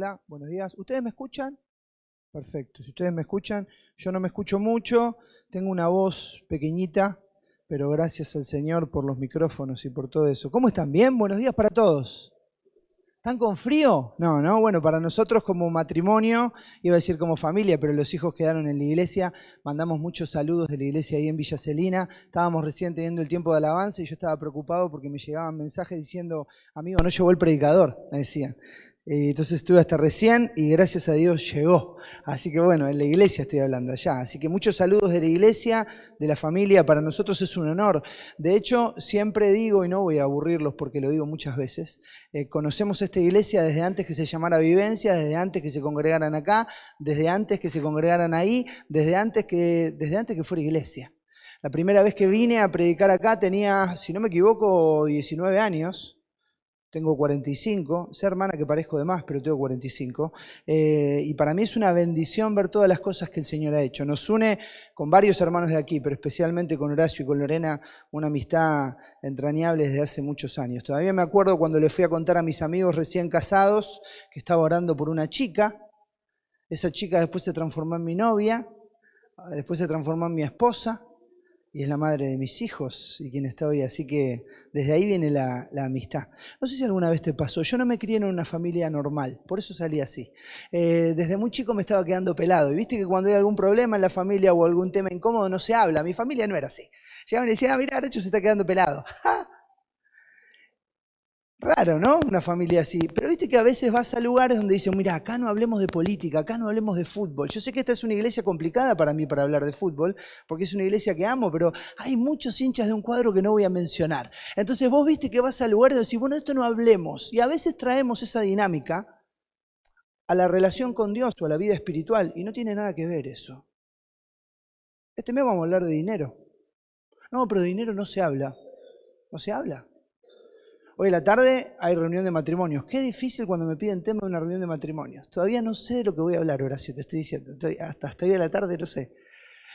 Hola, buenos días. ¿Ustedes me escuchan? Perfecto. Si ustedes me escuchan, yo no me escucho mucho, tengo una voz pequeñita, pero gracias al Señor por los micrófonos y por todo eso. ¿Cómo están? ¿Bien? Buenos días para todos. ¿Están con frío? No, no, bueno, para nosotros como matrimonio, iba a decir como familia, pero los hijos quedaron en la iglesia, mandamos muchos saludos de la iglesia ahí en Villa Celina, estábamos recién teniendo el tiempo de alabanza y yo estaba preocupado porque me llegaban mensajes diciendo, amigo, no llegó el predicador, me decían. Entonces estuve hasta recién y gracias a Dios llegó. Así que bueno, en la iglesia estoy hablando allá. Así que muchos saludos de la iglesia, de la familia. Para nosotros es un honor. De hecho, siempre digo, y no voy a aburrirlos porque lo digo muchas veces, conocemos esta iglesia desde antes que se llamara Vivencia, desde antes que se congregaran acá, desde antes que se congregaran ahí, desde antes que fuera iglesia. La primera vez que vine a predicar acá tenía, si no me equivoco, 19 años. Tengo 45, sé hermana que parezco de más, pero tengo 45. Y para mí es una bendición ver todas las cosas que el Señor ha hecho. Nos une con varios hermanos de aquí, pero especialmente con Horacio y con Lorena, una amistad entrañable desde hace muchos años. Todavía me acuerdo cuando le fui a contar a mis amigos recién casados que estaba orando por una chica. Esa chica después se transformó en mi novia, después se transformó en mi esposa. Y es la madre de mis hijos y quien está hoy, así que desde ahí viene la amistad. No sé si alguna vez te pasó, yo no me crié en una familia normal, por eso salí así. Desde muy chico me estaba quedando pelado y viste que cuando hay algún problema en la familia o algún tema incómodo no se habla, mi familia no era así. Llegaban y decían, mira, Nacho se está quedando pelado. Raro, ¿no? Una familia así. Pero viste que a veces vas a lugares donde dicen, mira, acá no hablemos de política, acá no hablemos de fútbol. Yo sé que esta es una iglesia complicada para mí para hablar de fútbol, porque es una iglesia que amo, pero hay muchos hinchas de un cuadro que no voy a mencionar. Entonces vos viste que vas a lugares donde decís, bueno, esto no hablemos. Y a veces traemos esa dinámica a la relación con Dios o a la vida espiritual, y no tiene nada que ver eso. Este mes vamos a hablar de dinero. No, pero de dinero no se habla. No se habla. Hoy en la tarde hay reunión de matrimonios. Qué difícil cuando me piden tema de una reunión de matrimonios. Todavía no sé de lo que voy a hablar, Horacio, te estoy diciendo. Hasta hoy a la tarde no sé.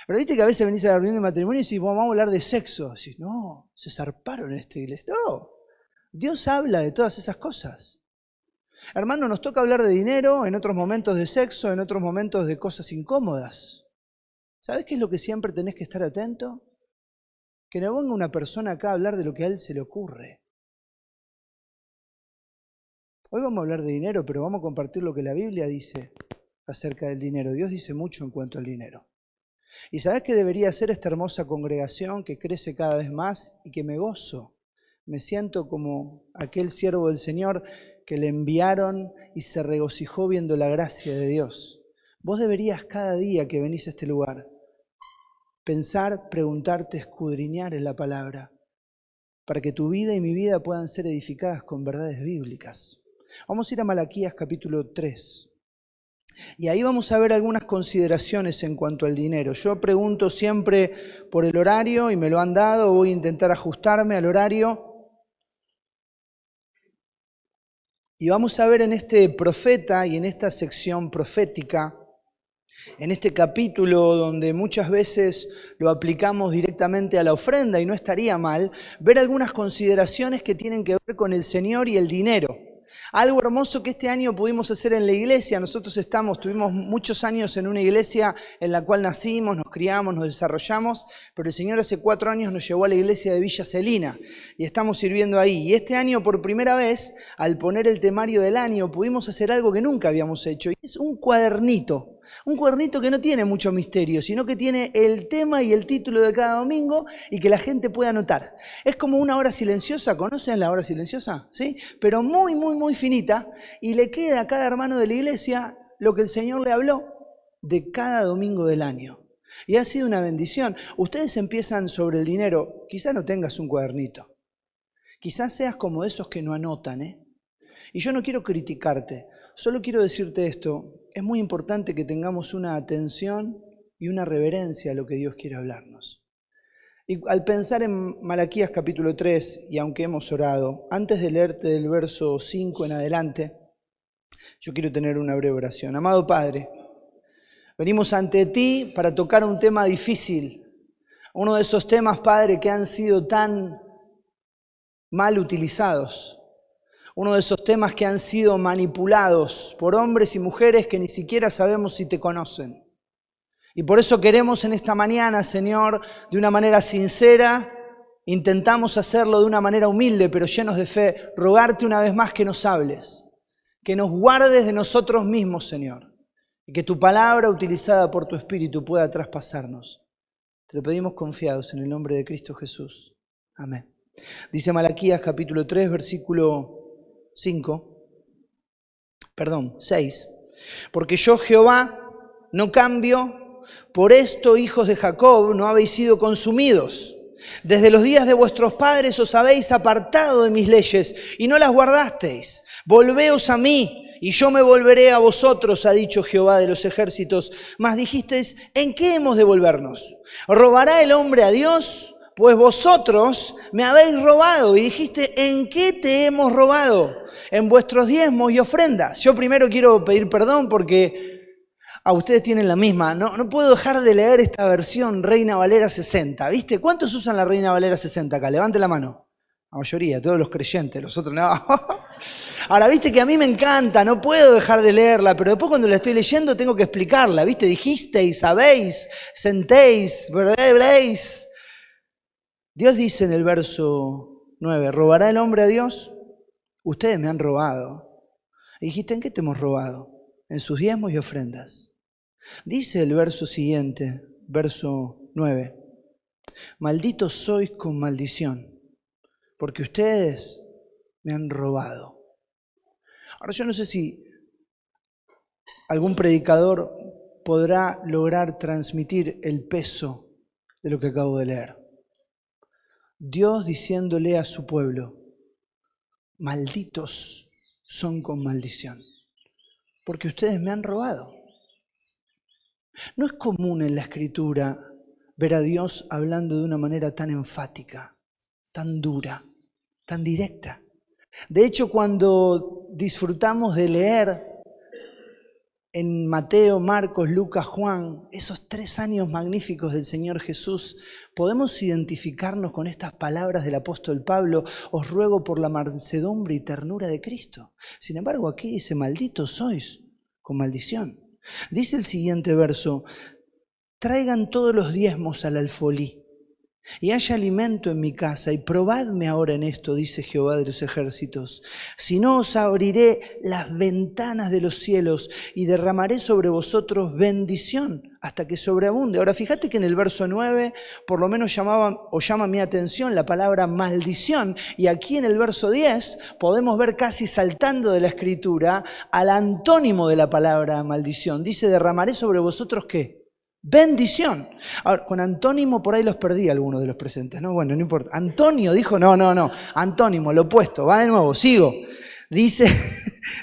Pero viste que a veces venís a la reunión de matrimonios y decís, vamos a hablar de sexo. Decís, no, se zarparon en esta iglesia. No, Dios habla de todas esas cosas. Hermano, nos toca hablar de dinero, en otros momentos de sexo, en otros momentos de cosas incómodas. ¿Sabés qué es lo que siempre tenés que estar atento? Que no venga una persona acá a hablar de lo que a él se le ocurre. Hoy vamos a hablar de dinero, pero vamos a compartir lo que la Biblia dice acerca del dinero. Dios dice mucho en cuanto al dinero. ¿Y sabés qué debería ser esta hermosa congregación que crece cada vez más y que me gozo? Me siento como aquel siervo del Señor que le enviaron y se regocijó viendo la gracia de Dios. Vos deberías cada día que venís a este lugar pensar, preguntarte, escudriñar en la palabra para que tu vida y mi vida puedan ser edificadas con verdades bíblicas. Vamos a ir a Malaquías capítulo 3 y ahí vamos a ver algunas consideraciones en cuanto al dinero. Yo pregunto siempre por el horario y me lo han dado, voy a intentar ajustarme al horario. Y vamos a ver en este profeta y en esta sección profética, en este capítulo donde muchas veces lo aplicamos directamente a la ofrenda y no estaría mal, ver algunas consideraciones que tienen que ver con el Señor y el dinero. Algo hermoso que este año pudimos hacer en la iglesia, nosotros tuvimos muchos años en una iglesia en la cual nacimos, nos criamos, nos desarrollamos, pero el Señor hace 4 años nos llevó a la iglesia de Villa Celina y estamos sirviendo ahí. Y este año por primera vez, al poner el temario del año, pudimos hacer algo que nunca habíamos hecho, y es un cuadernito. Un cuadernito que no tiene mucho misterio, sino que tiene el tema y el título de cada domingo y que la gente pueda anotar. Es como una hora silenciosa, ¿conocen la hora silenciosa? ¿Sí? Pero muy, muy, muy finita, y le queda a cada hermano de la iglesia lo que el Señor le habló de cada domingo del año. Y ha sido una bendición. Ustedes empiezan sobre el dinero, quizás no tengas un cuadernito, quizás seas como esos que no anotan, Y yo no quiero criticarte, solo quiero decirte esto. Es muy importante que tengamos una atención y una reverencia a lo que Dios quiere hablarnos. Y al pensar en Malaquías capítulo 3, y aunque hemos orado, antes de leerte del verso 5 en adelante, yo quiero tener una breve oración. Amado Padre, venimos ante ti para tocar un tema difícil, uno de esos temas, Padre, que han sido tan mal utilizados. Uno de esos temas que han sido manipulados por hombres y mujeres que ni siquiera sabemos si te conocen. Y por eso queremos en esta mañana, Señor, de una manera sincera, intentamos hacerlo de una manera humilde, pero llenos de fe, rogarte una vez más que nos hables, que nos guardes de nosotros mismos, Señor, y que tu palabra utilizada por tu Espíritu pueda traspasarnos. Te lo pedimos confiados en el nombre de Cristo Jesús. Amén. Dice Malaquías capítulo 3, versículo 6. Porque yo, Jehová, no cambio, por esto, hijos de Jacob, no habéis sido consumidos. Desde los días de vuestros padres os habéis apartado de mis leyes y no las guardasteis. Volveos a mí y yo me volveré a vosotros, ha dicho Jehová de los ejércitos. Mas dijisteis, ¿en qué hemos de volvernos? ¿Robará el hombre a Dios? Pues vosotros me habéis robado. Y dijiste, ¿en qué te hemos robado? En vuestros diezmos y ofrendas. Yo primero quiero pedir perdón porque a ustedes tienen la misma. No puedo dejar de leer esta versión Reina Valera 60. ¿Viste? ¿Cuántos usan la Reina Valera 60 acá? Levante la mano. La mayoría, todos los creyentes, los otros no. Ahora, viste que a mí me encanta, no puedo dejar de leerla, pero después cuando la estoy leyendo tengo que explicarla. ¿Viste? Dijisteis, sabéis, sentéis, veréis. Dios dice en el verso 9, ¿robará el hombre a Dios? Ustedes me han robado. Y dijiste, ¿en qué te hemos robado? En sus diezmos y ofrendas. Dice el verso siguiente, verso 9, malditos sois con maldición, porque ustedes me han robado. Ahora yo no sé si algún predicador podrá lograr transmitir el peso de lo que acabo de leer. Dios diciéndole a su pueblo, malditos son con maldición, porque ustedes me han robado. No es común en la Escritura ver a Dios hablando de una manera tan enfática, tan dura, tan directa. De hecho, cuando disfrutamos de leer en Mateo, Marcos, Lucas, Juan, esos 3 años magníficos del Señor Jesús, podemos identificarnos con estas palabras del apóstol Pablo, os ruego por la mansedumbre y ternura de Cristo. Sin embargo, aquí dice, malditos sois con maldición. Dice el siguiente verso, traigan todos los diezmos al alfolí y haya alimento en mi casa y probadme ahora en esto, dice Jehová de los ejércitos. Si no, os abriré las ventanas de los cielos y derramaré sobre vosotros bendición hasta que sobreabunde. Ahora fíjate que en el verso 9 por lo menos llama mi atención la palabra maldición, y aquí en el verso 10 podemos ver casi saltando de la escritura al antónimo de la palabra maldición. Dice, derramaré sobre vosotros ¿qué? Bendición. Ahora, con antónimo por ahí los perdí algunos de los presentes, ¿no? Bueno, no importa. Antonio dijo, no. Antónimo, lo opuesto. Va de nuevo, sigo. Dice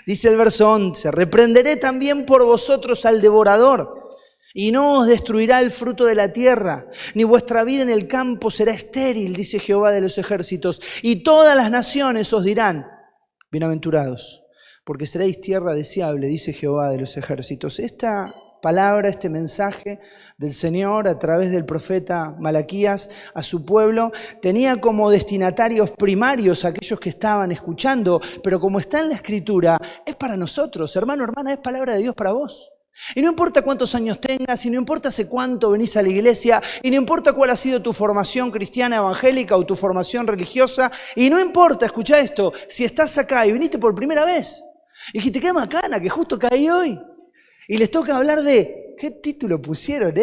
el verso 11, reprenderé también por vosotros al devorador, y no os destruirá el fruto de la tierra, ni vuestra vida en el campo será estéril, dice Jehová de los ejércitos. Y todas las naciones os dirán, bienaventurados, porque seréis tierra deseable, dice Jehová de los ejércitos. Esta palabra, este mensaje del Señor a través del profeta Malaquías a su pueblo, tenía como destinatarios primarios a aquellos que estaban escuchando, pero como está en la Escritura, es para nosotros, hermano, hermana, es palabra de Dios para vos. Y no importa cuántos años tengas, y no importa hace cuánto venís a la iglesia, y no importa cuál ha sido tu formación cristiana evangélica o tu formación religiosa, y no importa, escuchá esto, si estás acá y viniste por primera vez, y dijiste, qué macana, que justo caí hoy, y les toca hablar de, ¿qué título pusieron,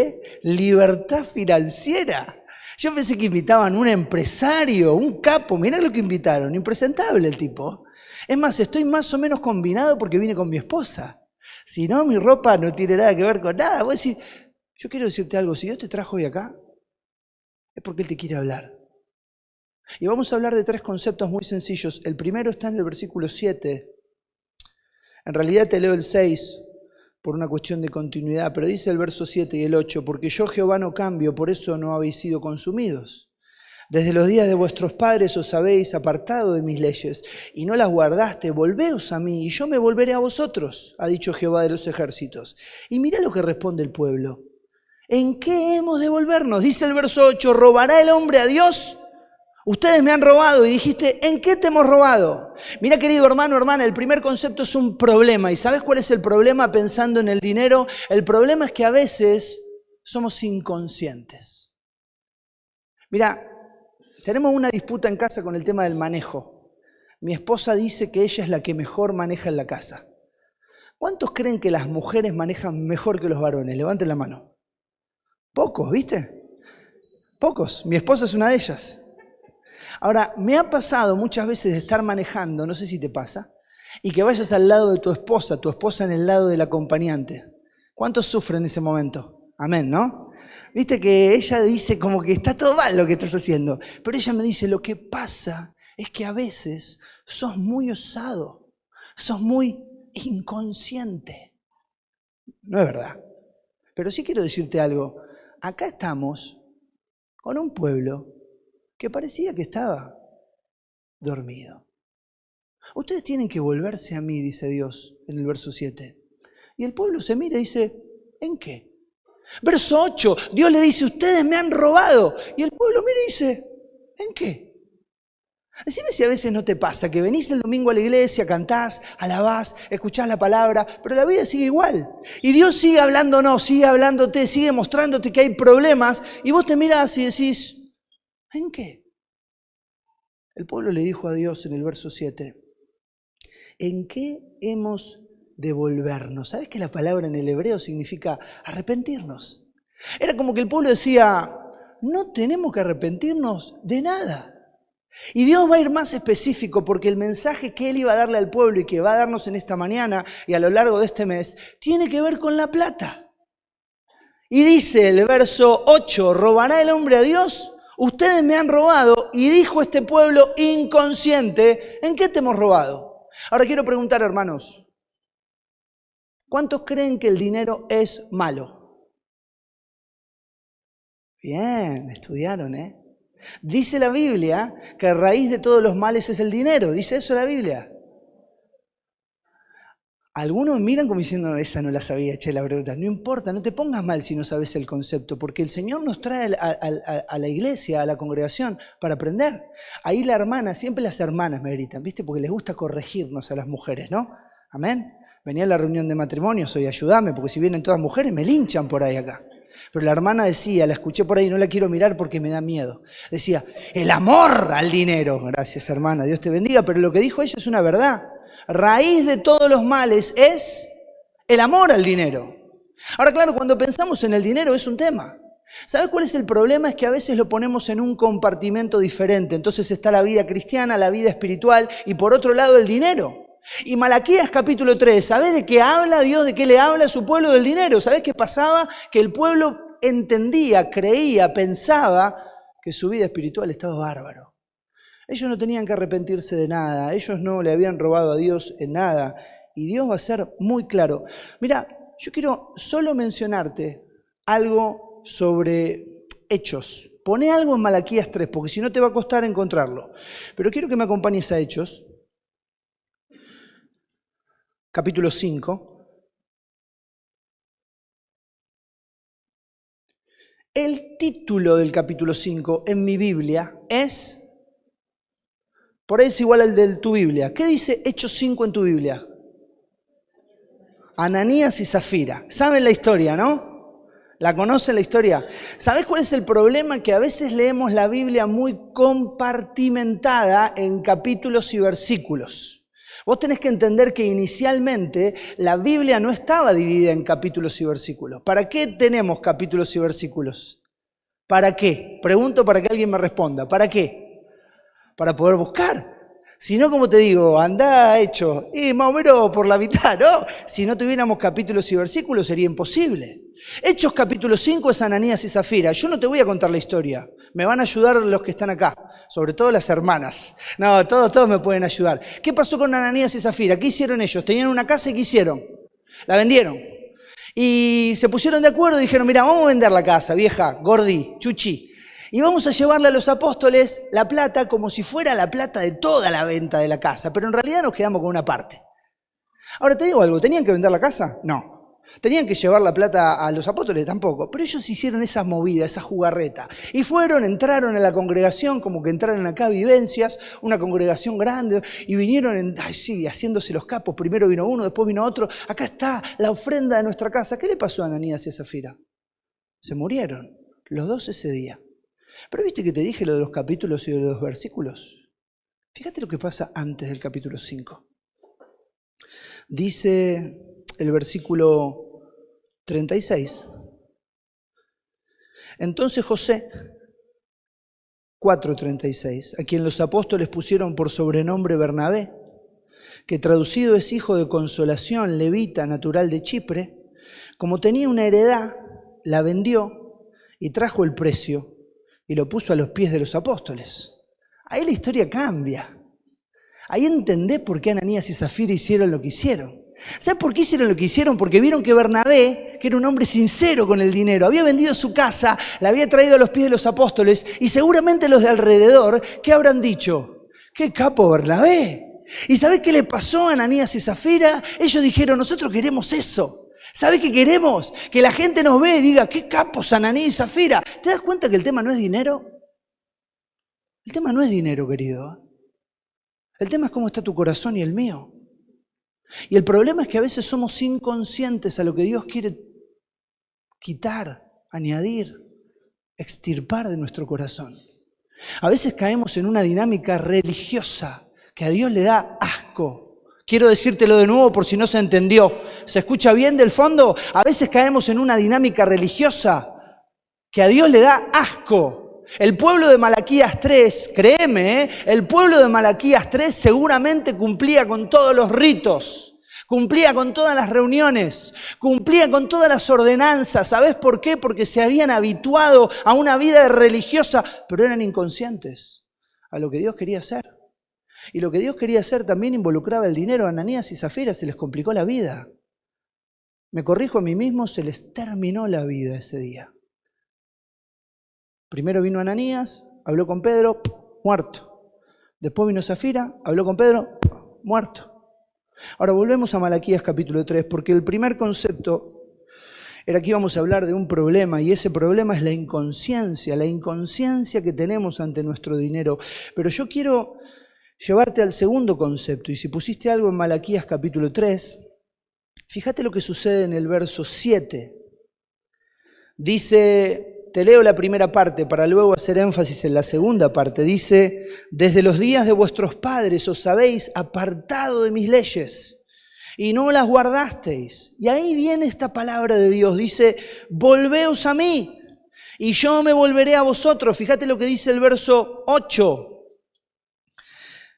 Libertad financiera. Yo pensé que invitaban un empresario, un capo, mirá lo que invitaron, impresentable el tipo. Es más, estoy más o menos combinado porque vine con mi esposa. Si no, mi ropa no tiene nada que ver con nada. Voy a decir, yo quiero decirte algo, si Dios te trajo hoy acá, es porque Él te quiere hablar. Y vamos a hablar de 3 conceptos muy sencillos. El primero está en el versículo 7. En realidad te leo el 6 por una cuestión de continuidad, pero dice el verso 7 y el 8, porque yo Jehová no cambio, por eso no habéis sido consumidos. Desde los días de vuestros padres os habéis apartado de mis leyes y no las guardaste. Volveos a mí y yo me volveré a vosotros, ha dicho Jehová de los ejércitos. Y mirá lo que responde el pueblo. ¿En qué hemos de volvernos? Dice el verso 8, ¿robará el hombre a Dios? Ustedes me han robado y dijiste, ¿en qué te hemos robado? Mira, querido hermano, hermana, el primer concepto es un problema. ¿Y sabes cuál es el problema pensando en el dinero? El problema es que a veces somos inconscientes. Mira, tenemos una disputa en casa con el tema del manejo. Mi esposa dice que ella es la que mejor maneja en la casa. ¿Cuántos creen que las mujeres manejan mejor que los varones? Levanten la mano. Pocos, ¿viste? Pocos. Mi esposa es una de ellas. Ahora, me ha pasado muchas veces de estar manejando, no sé si te pasa, y que vayas al lado de tu esposa en el lado del acompañante. ¿Cuántos sufren en ese momento? Amén, ¿no? Viste que ella dice como que está todo mal lo que estás haciendo, pero ella me dice, lo que pasa es que a veces sos muy osado, sos muy inconsciente. No es verdad. Pero sí quiero decirte algo. Acá estamos con un pueblo que parecía que estaba dormido. Ustedes tienen que volverse a mí, dice Dios en el verso 7. Y el pueblo se mira y dice, ¿en qué? Verso 8, Dios le dice, ustedes me han robado. Y el pueblo mira y dice, ¿en qué? Decime si a veces no te pasa que venís el domingo a la iglesia, cantás, alabás, escuchás la palabra, pero la vida sigue igual. Y Dios sigue hablándonos, sigue hablándote, sigue mostrándote que hay problemas. Y vos te mirás y decís, ¿en qué? El pueblo le dijo a Dios en el verso 7, ¿en qué hemos de volvernos? ¿Sabes que la palabra en el hebreo significa arrepentirnos? Era como que el pueblo decía, no tenemos que arrepentirnos de nada. Y Dios va a ir más específico porque el mensaje que Él iba a darle al pueblo y que va a darnos en esta mañana y a lo largo de este mes, tiene que ver con la plata. Y dice el verso 8, ¿robará el hombre a Dios? Ustedes me han robado y dijo este pueblo inconsciente, ¿en qué te hemos robado? Ahora quiero preguntar, hermanos, ¿cuántos creen que el dinero es malo? Bien, estudiaron, ¿eh? Dice la Biblia que a raíz de todos los males es el dinero. ¿Dice eso la Biblia? Algunos miran como diciendo, esa no la sabía, che, la pregunta. No importa, no te pongas mal si no sabes el concepto, porque el Señor nos trae a la iglesia, a la congregación, para aprender. Ahí la hermana, siempre las hermanas me gritan, ¿viste? Porque les gusta corregirnos a las mujeres, ¿no? Amén. Venía a la reunión de matrimonios hoy, ayúdame, porque si vienen todas mujeres me linchan por ahí acá. Pero la hermana decía, la escuché por ahí, no la quiero mirar porque me da miedo. Decía, el amor al dinero. Gracias, hermana, Dios te bendiga. Pero lo que dijo ella es una verdad. Raíz de todos los males es el amor al dinero. Ahora, claro, cuando pensamos en el dinero es un tema. ¿Sabes cuál es el problema? Es que a veces lo ponemos en un compartimento diferente. Entonces está la vida cristiana, la vida espiritual y por otro lado el dinero. Y Malaquías capítulo 3, ¿sabés de qué habla Dios? ¿De qué le habla a su pueblo del dinero? ¿Sabés qué pasaba? Que el pueblo entendía, creía, pensaba que su vida espiritual estaba bárbaro. Ellos no tenían que arrepentirse de nada, ellos no le habían robado a Dios en nada. Y Dios va a ser muy claro. Mira, yo quiero solo mencionarte algo sobre Hechos. Poné algo en Malaquías 3, porque si no te va a costar encontrarlo. Pero quiero que me acompañes a Hechos. Capítulo 5. El título del capítulo 5 en mi Biblia es, por ahí es igual al de tu Biblia. ¿Qué dice Hechos 5 en tu Biblia? Ananías y Zafira. ¿Saben la historia, no? ¿La conocen la historia? ¿Sabés cuál es el problema? Que a veces leemos la Biblia muy compartimentada en capítulos y versículos. Vos tenés que entender que inicialmente la Biblia no estaba dividida en capítulos y versículos. ¿Para qué tenemos capítulos y versículos? ¿Para qué? Pregunto para que alguien me responda. ¿Para qué? Para poder buscar. Si no, como te digo, andá hecho, y más o menos por la mitad, ¿no? Si no tuviéramos capítulos y versículos sería imposible. Hechos capítulo 5 es Ananías y Zafira. Yo no te voy a contar la historia. Me van a ayudar los que están acá, sobre todo las hermanas. No, todos me pueden ayudar. ¿Qué pasó con Ananías y Zafira? ¿Qué hicieron ellos? Tenían una casa y ¿qué hicieron? La vendieron. Y se pusieron de acuerdo y dijeron, mira, vamos a vender la casa, vieja, gordi, chuchi. Y vamos a llevarle a los apóstoles la plata como si fuera la plata de toda la venta de la casa. Pero en realidad nos quedamos con una parte. Ahora te digo algo, ¿tenían que vender la casa? No. ¿Tenían que llevar la plata a los apóstoles? Tampoco. Pero ellos hicieron esa movida, esa jugarreta. Y entraron a la congregación, como que entraron acá Vivencias, una congregación grande, y vinieron, haciéndose los capos. Primero vino uno, después vino otro. Acá está la ofrenda de nuestra casa. ¿Qué le pasó a Ananías y a Zafira? Se murieron, los dos ese día. Pero ¿viste que te dije lo de los capítulos y de los versículos? Fíjate lo que pasa antes del capítulo 5. Dice el versículo 36. Entonces José, 4:36, a quien los apóstoles pusieron por sobrenombre Bernabé, que traducido es hijo de consolación, levita, natural de Chipre, como tenía una heredad, la vendió y trajo el precio y lo puso a los pies de los apóstoles. Ahí la historia cambia. Ahí entendés por qué Ananías y Zafira hicieron lo que hicieron. ¿Sabes por qué hicieron lo que hicieron? Porque vieron que Bernabé, que era un hombre sincero con el dinero, había vendido su casa, la había traído a los pies de los apóstoles y seguramente los de alrededor, ¿qué habrán dicho? ¡Qué capo Bernabé! ¿Y sabés qué le pasó a Ananías y Zafira? Ellos dijeron, nosotros queremos eso. ¿Sabés qué queremos? Que la gente nos vea y diga, ¡qué capos Ananías y Zafira! ¿Te das cuenta que el tema no es dinero? El tema no es dinero, querido. El tema es cómo está tu corazón y el mío. Y el problema es que a veces somos inconscientes a lo que Dios quiere quitar, añadir, extirpar de nuestro corazón. A veces caemos en una dinámica religiosa que a Dios le da asco. Quiero decírtelo de nuevo por si no se entendió. ¿Se escucha bien del fondo? A veces caemos en una dinámica religiosa que a Dios le da asco. El pueblo de Malaquías 3, créeme, el pueblo de Malaquías 3 seguramente cumplía con todos los ritos, cumplía con todas las reuniones, cumplía con todas las ordenanzas. ¿Sabés por qué? Porque se habían habituado a una vida religiosa, pero eran inconscientes a lo que Dios quería hacer. Y lo que Dios quería hacer también involucraba el dinero. A Ananías y Zafira se les complicó la vida. Me corrijo a mí mismo, se les terminó la vida ese día. Primero vino Ananías, habló con Pedro, muerto. Después vino Zafira, habló con Pedro, muerto. Ahora volvemos a Malaquías capítulo 3, porque el primer concepto era que íbamos a hablar de un problema, y ese problema es la inconsciencia que tenemos ante nuestro dinero. Pero yo quiero llevarte al segundo concepto, y si pusiste algo en Malaquías capítulo 3, fíjate lo que sucede en el verso 7. Dice... Te leo la primera parte para luego hacer énfasis en la segunda parte. Dice, desde los días de vuestros padres os habéis apartado de mis leyes y no las guardasteis. Y ahí viene esta palabra de Dios. Dice, volveos a mí y yo me volveré a vosotros. Fíjate lo que dice el verso 8.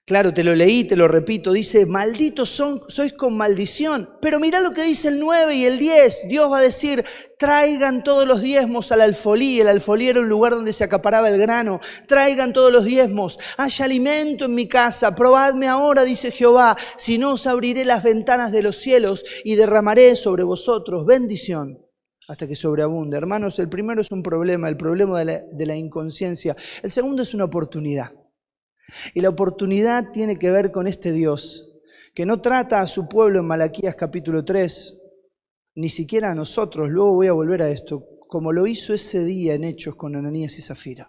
Claro, te lo leí, te lo repito, dice, malditos sois con maldición. Pero mirá lo que dice el 9 y el 10. Dios va a decir, traigan todos los diezmos al alfolí. El alfolí era un lugar donde se acaparaba el grano. Traigan todos los diezmos. Hay alimento en mi casa. Probadme ahora, dice Jehová, si no os abriré las ventanas de los cielos y derramaré sobre vosotros bendición hasta que sobreabunde. Hermanos, el primero es un problema, el problema de la inconsciencia. El segundo es una oportunidad. Y la oportunidad tiene que ver con este Dios que no trata a su pueblo en Malaquías capítulo 3, ni siquiera a nosotros, luego voy a volver a esto, como lo hizo ese día en Hechos con Ananías y Zafira.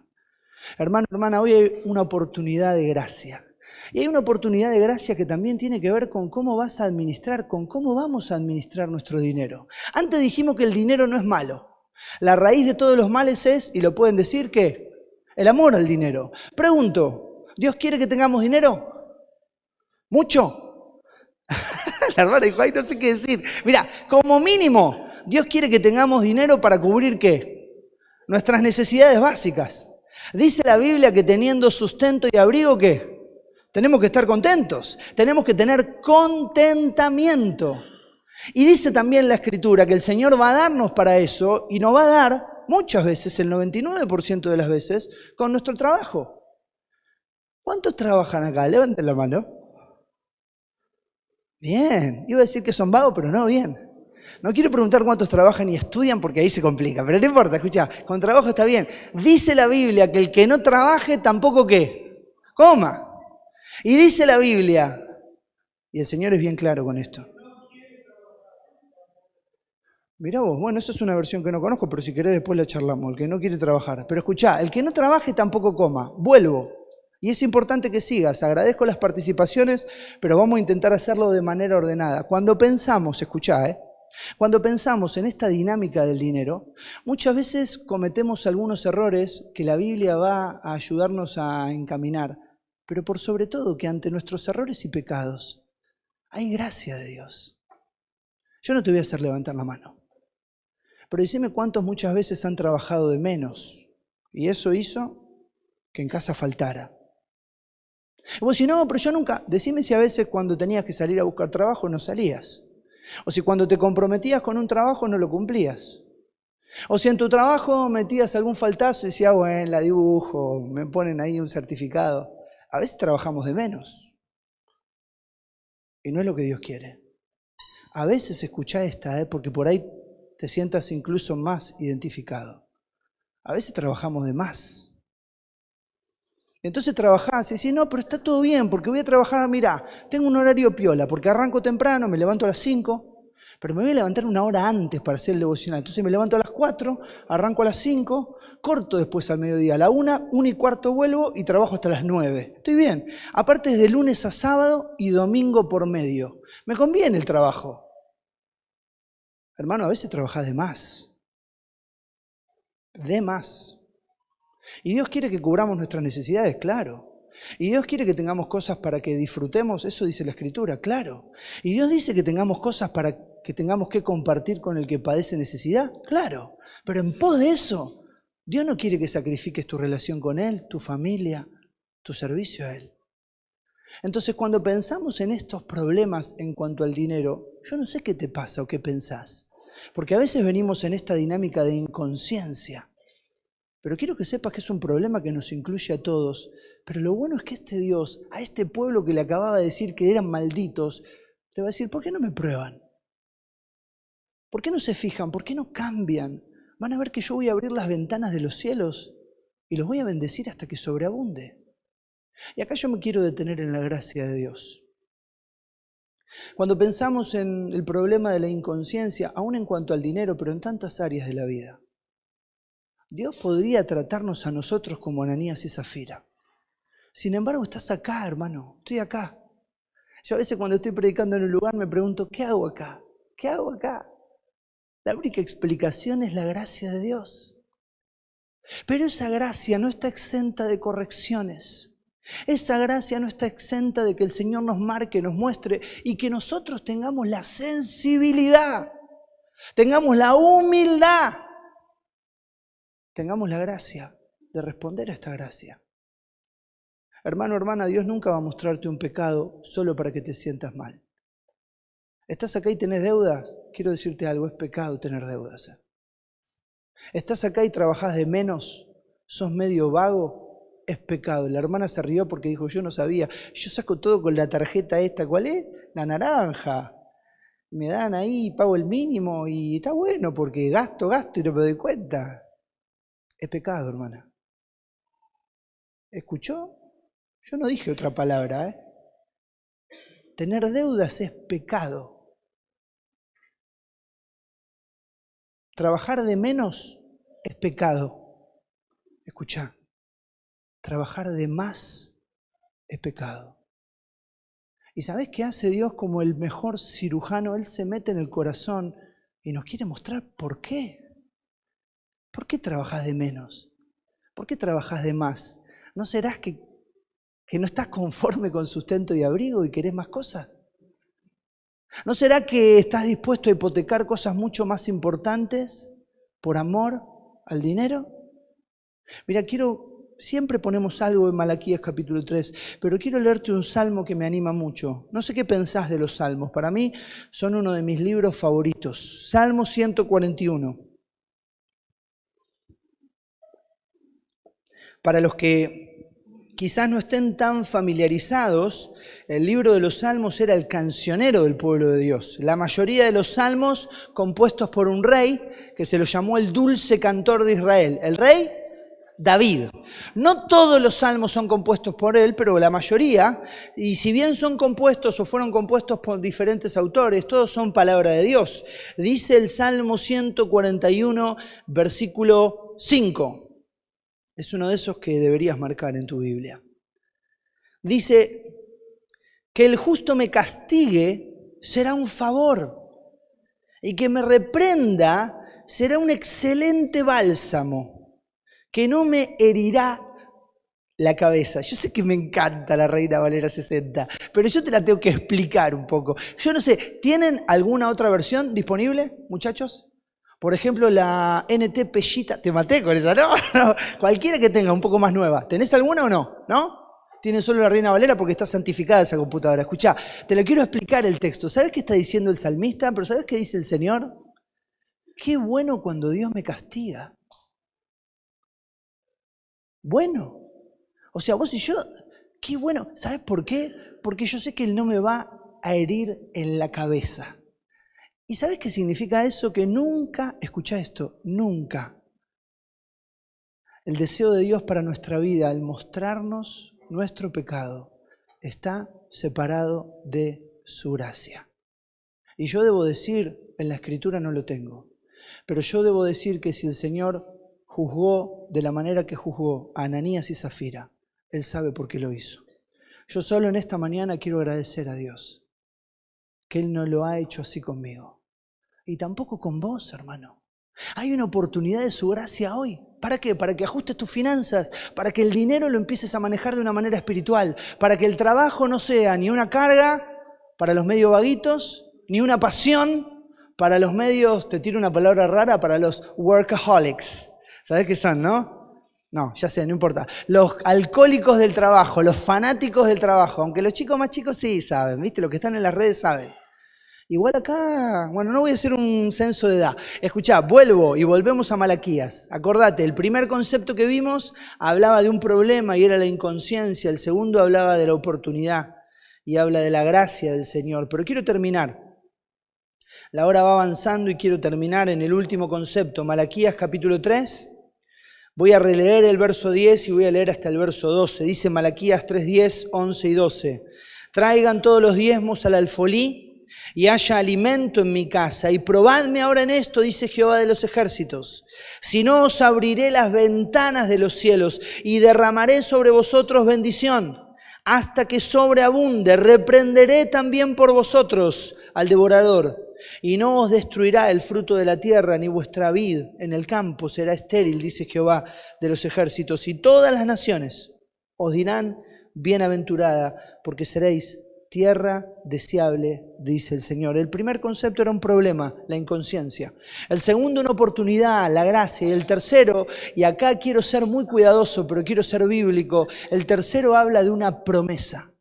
Hermano, hermana, hoy hay una oportunidad de gracia. Y hay una oportunidad de gracia que también tiene que ver con cómo vas a administrar, con cómo vamos a administrar nuestro dinero. Antes dijimos que el dinero no es malo. La raíz de todos los males es, y lo pueden decir, ¿qué? El amor al dinero. Pregunto, ¿Dios quiere que tengamos dinero? ¿Mucho? La hermana dijo, ay, no sé qué decir. Mira, como mínimo, Dios quiere que tengamos dinero para cubrir ¿qué? Nuestras necesidades básicas. Dice la Biblia que teniendo sustento y abrigo, ¿qué? Tenemos que estar contentos. Tenemos que tener contentamiento. Y dice también la Escritura que el Señor va a darnos para eso y nos va a dar muchas veces, el 99% de las veces, con nuestro trabajo. ¿Cuántos trabajan acá? Levanten la mano. Bien, iba a decir que son vagos, pero no, bien. No quiero preguntar cuántos trabajan y estudian porque ahí se complica, pero no importa, escucha, con trabajo está bien. Dice la Biblia que el que no trabaje tampoco ¿qué? Coma. Y dice la Biblia, y el Señor es bien claro con esto. Mirá vos, bueno, esa es una versión que no conozco, pero si querés después la charlamos, el que no quiere trabajar. Pero escuchá, el que no trabaje tampoco coma, vuelvo. Y es importante que sigas, agradezco las participaciones, pero vamos a intentar hacerlo de manera ordenada. Cuando pensamos, escuchá, cuando pensamos en esta dinámica del dinero, muchas veces cometemos algunos errores que la Biblia va a ayudarnos a encaminar, pero por sobre todo que ante nuestros errores y pecados hay gracia de Dios. Yo no te voy a hacer levantar la mano. Pero decime cuántos muchas veces han trabajado de menos y eso hizo que en casa faltara. Y vos decís, no, pero yo nunca. Decime si a veces cuando tenías que salir a buscar trabajo no salías. O si cuando te comprometías con un trabajo no lo cumplías. O si en tu trabajo metías algún faltazo y decías, bueno, la dibujo, me ponen ahí un certificado. A veces trabajamos de menos. Y no es lo que Dios quiere. A veces escuchá esta, porque por ahí te sientas incluso más identificado. A veces trabajamos de más. Entonces trabajás y decís, no, pero está todo bien, porque voy a trabajar, mirá, tengo un horario piola, porque arranco temprano, me levanto a las 5, pero me voy a levantar una hora antes para hacer el devocional. Entonces me levanto a las 4, arranco a las 5, corto después al mediodía, a la 1, 1:15 vuelvo y trabajo hasta las 9. Estoy bien. Aparte es de lunes a sábado y domingo por medio. Me conviene el trabajo. Hermano, a veces trabajás de más. De más. Y Dios quiere que cubramos nuestras necesidades, claro. Y Dios quiere que tengamos cosas para que disfrutemos, eso dice la Escritura, claro. Y Dios dice que tengamos cosas para que tengamos que compartir con el que padece necesidad, claro. Pero en pos de eso, Dios no quiere que sacrifiques tu relación con Él, tu familia, tu servicio a Él. Entonces, cuando pensamos en estos problemas en cuanto al dinero, yo no sé qué te pasa o qué pensás. Porque a veces venimos en esta dinámica de inconsciencia. Pero quiero que sepas que es un problema que nos incluye a todos. Pero lo bueno es que este Dios, a este pueblo que le acababa de decir que eran malditos, le va a decir, ¿por qué no me prueban? ¿Por qué no se fijan? ¿Por qué no cambian? Van a ver que yo voy a abrir las ventanas de los cielos y los voy a bendecir hasta que sobreabunde. Y acá yo me quiero detener en la gracia de Dios. Cuando pensamos en el problema de la inconsciencia, aún en cuanto al dinero, pero en tantas áreas de la vida, Dios podría tratarnos a nosotros como Ananías y Zafira. Sin embargo, estás acá, hermano, estoy acá. Yo a veces cuando estoy predicando en un lugar me pregunto, ¿qué hago acá? ¿Qué hago acá? La única explicación es la gracia de Dios. Pero esa gracia no está exenta de correcciones. Esa gracia no está exenta de que el Señor nos marque, nos muestre y que nosotros tengamos la sensibilidad, tengamos la humildad, tengamos la gracia de responder a esta gracia. Hermano, hermana, Dios nunca va a mostrarte un pecado solo para que te sientas mal. ¿Estás acá y tenés deudas? Quiero decirte algo, es pecado tener deudas. ¿Estás acá y trabajás de menos? ¿Sos medio vago? Es pecado. La hermana se rió porque dijo, yo no sabía. Yo saco todo con la tarjeta esta. ¿Cuál es? La naranja. Me dan ahí, pago el mínimo y está bueno porque gasto y no me doy cuenta. Es pecado, hermana. ¿Escuchó? Yo no dije otra palabra, Tener deudas es pecado. Trabajar de menos es pecado. Escuchá. Trabajar de más es pecado. ¿Y sabés qué hace Dios como el mejor cirujano? Él se mete en el corazón y nos quiere mostrar por qué. ¿Por qué trabajás de menos? ¿Por qué trabajás de más? ¿No serás que no estás conforme con sustento y abrigo y querés más cosas? ¿No será que estás dispuesto a hipotecar cosas mucho más importantes por amor al dinero? Mira, siempre ponemos algo en Malaquías capítulo 3, pero quiero leerte un salmo que me anima mucho. No sé qué pensás de los salmos, para mí son uno de mis libros favoritos. Salmo 141. Para los que quizás no estén tan familiarizados, el libro de los Salmos era el cancionero del pueblo de Dios. La mayoría de los salmos compuestos por un rey que se lo llamó el dulce cantor de Israel. El rey David. No todos los salmos son compuestos por él, pero la mayoría, y si bien son compuestos o fueron compuestos por diferentes autores, todos son palabra de Dios. Dice el Salmo 141, versículo 5. Es uno de esos que deberías marcar en tu Biblia. Dice, que el justo me castigue será un favor, y que me reprenda será un excelente bálsamo, que no me herirá la cabeza. Yo sé que me encanta la Reina Valera 60, pero yo te la tengo que explicar un poco. Yo no sé, ¿tienen alguna otra versión disponible, muchachos? Por ejemplo, la NT Pellita. Te maté con esa, ¿no? No, cualquiera que tenga un poco más nueva. ¿Tenés alguna o no? ¿No? Tiene solo la Reina Valera porque está santificada esa computadora. Escuchá, te lo quiero explicar el texto. ¿Sabes qué está diciendo el salmista? Pero ¿sabes qué dice el Señor? Qué bueno cuando Dios me castiga. Bueno. O sea, vos y yo, qué bueno. ¿Sabes por qué? Porque yo sé que Él no me va a herir en la cabeza. ¿Y sabes qué significa eso? Que nunca, escuchá esto, nunca. El deseo de Dios para nuestra vida, al mostrarnos nuestro pecado, está separado de su gracia. Y yo debo decir, en la Escritura no lo tengo, pero yo debo decir que si el Señor juzgó de la manera que juzgó a Ananías y Zafira, Él sabe por qué lo hizo. Yo solo en esta mañana quiero agradecer a Dios que Él no lo ha hecho así conmigo. Y tampoco con vos, hermano. Hay una oportunidad de su gracia hoy. ¿Para qué? Para que ajustes tus finanzas, para que el dinero lo empieces a manejar de una manera espiritual, para que el trabajo no sea ni una carga para los medio vaguitos, ni una pasión para los medios, te tiro una palabra rara, para los workaholics. ¿Sabés qué son, no? No, ya sé, no importa. Los alcohólicos del trabajo, los fanáticos del trabajo, aunque los chicos más chicos sí saben, ¿viste? Los que están en las redes saben. Igual acá, bueno, no voy a hacer un censo de edad. Escuchá, vuelvo y volvemos a Malaquías. Acordate, el primer concepto que vimos hablaba de un problema y era la inconsciencia. El segundo hablaba de la oportunidad y habla de la gracia del Señor. Pero quiero terminar. La hora va avanzando y quiero terminar en el último concepto. Malaquías capítulo 3. Voy a releer el verso 10 y voy a leer hasta el verso 12. Dice Malaquías 3, 10, 11 y 12. Traigan todos los diezmos al alfolí y haya alimento en mi casa. Y probadme ahora en esto, dice Jehová de los ejércitos. Si no, os abriré las ventanas de los cielos y derramaré sobre vosotros bendición, hasta que sobreabunde. Reprenderé también por vosotros al devorador. Y no os destruirá el fruto de la tierra, ni vuestra vid en el campo será estéril, dice Jehová de los ejércitos. Y todas las naciones os dirán bienaventurada, porque seréis tierra deseable, dice el Señor. El primer concepto era un problema, la inconsciencia. El segundo, una oportunidad, la gracia. Y el tercero, y acá quiero ser muy cuidadoso, pero quiero ser bíblico, el tercero habla de una promesa.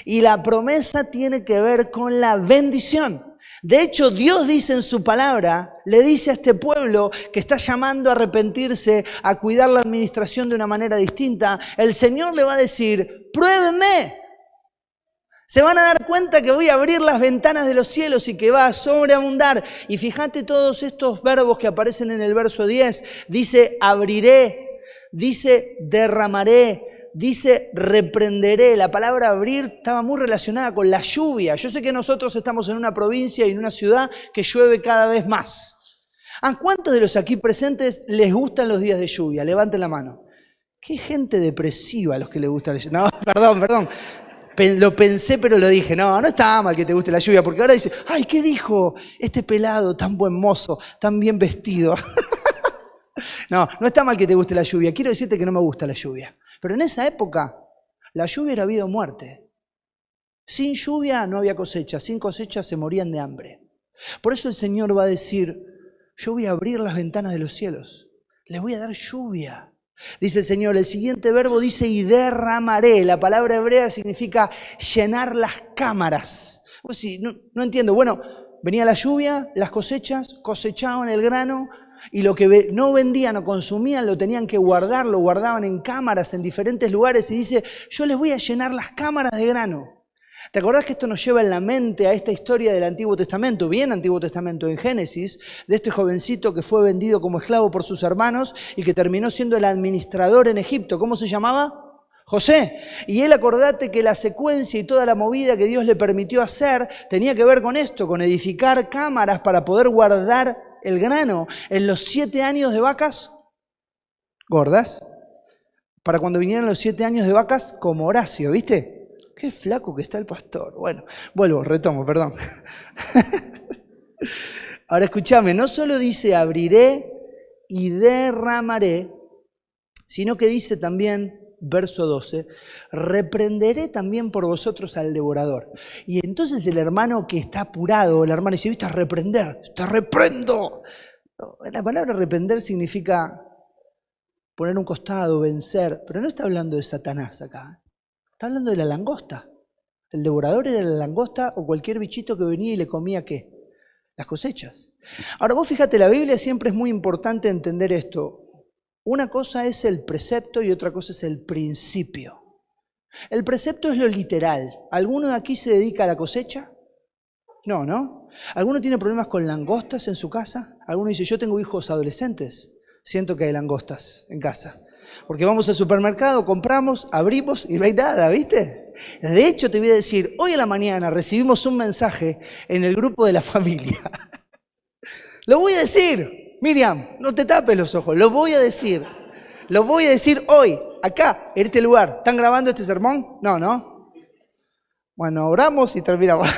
Y la promesa tiene que ver con la bendición. De hecho, Dios dice en su palabra, le dice a este pueblo que está llamando a arrepentirse, a cuidar la administración de una manera distinta, el Señor le va a decir, pruébenme. Se van a dar cuenta que voy a abrir las ventanas de los cielos y que va a sobreabundar. Y fíjate todos estos verbos que aparecen en el verso 10. Dice abriré, dice derramaré, dice reprenderé. La palabra abrir estaba muy relacionada con la lluvia. Yo sé que nosotros estamos en una provincia y en una ciudad que llueve cada vez más. ¿A cuántos de los aquí presentes les gustan los días de lluvia? Levanten la mano. Qué gente depresiva a los que les gusta la lluvia. No, perdón. Lo pensé, pero lo dije. No está mal que te guste la lluvia, porque ahora dice, ay, ¿qué dijo este pelado tan buen mozo, tan bien vestido? No está mal que te guste la lluvia. Quiero decirte que no me gusta la lluvia. Pero en esa época, la lluvia era vida o muerte. Sin lluvia no había cosecha. Sin cosecha se morían de hambre. Por eso el Señor va a decir, yo voy a abrir las ventanas de los cielos. Les voy a dar lluvia. Dice el Señor, el siguiente verbo dice y derramaré. La palabra hebrea significa llenar las cámaras. Pues sí, no entiendo. Bueno, venía la lluvia, las cosechas, cosechaban el grano y lo que no vendían o consumían lo tenían que guardar, lo guardaban en cámaras en diferentes lugares y dice, yo les voy a llenar las cámaras de grano. ¿Te acordás que esto nos lleva en la mente a esta historia del Antiguo Testamento, bien Antiguo Testamento, en Génesis, de este jovencito que fue vendido como esclavo por sus hermanos y que terminó siendo el administrador en Egipto? ¿Cómo se llamaba? José. Y él, acordate que la secuencia y toda la movida que Dios le permitió hacer tenía que ver con esto, con edificar cámaras para poder guardar el grano en los 7 años de vacas gordas, para cuando vinieran los 7 años de vacas como Horacio, ¿viste? Qué flaco que está el pastor. Bueno, retomo, perdón. Ahora escúchame, no solo dice abriré y derramaré, sino que dice también, verso 12, reprenderé también por vosotros al devorador. Y entonces el hermano que está apurado, el hermano dice, ¿viste? A reprender, te reprendo. La palabra reprender significa poner un costado, vencer, pero no está hablando de Satanás acá. Está hablando de la langosta. El devorador era la langosta o cualquier bichito que venía y le comía ¿qué? Las cosechas. Ahora vos fíjate, la Biblia siempre es muy importante entender esto. Una cosa es el precepto y otra cosa es el principio. El precepto es lo literal. ¿Alguno de aquí se dedica a la cosecha? No, ¿no? ¿Alguno tiene problemas con langostas en su casa? ¿Alguno dice, yo tengo hijos adolescentes? Siento que hay langostas en casa. Porque vamos al supermercado, compramos, abrimos y no hay nada, ¿viste? De hecho, te voy a decir, hoy a la mañana recibimos un mensaje en el grupo de la familia. Lo voy a decir, Miriam, no te tapes los ojos, lo voy a decir. Lo voy a decir hoy, acá, en este lugar. ¿Están grabando este sermón? No, ¿no? Bueno, oramos y terminamos.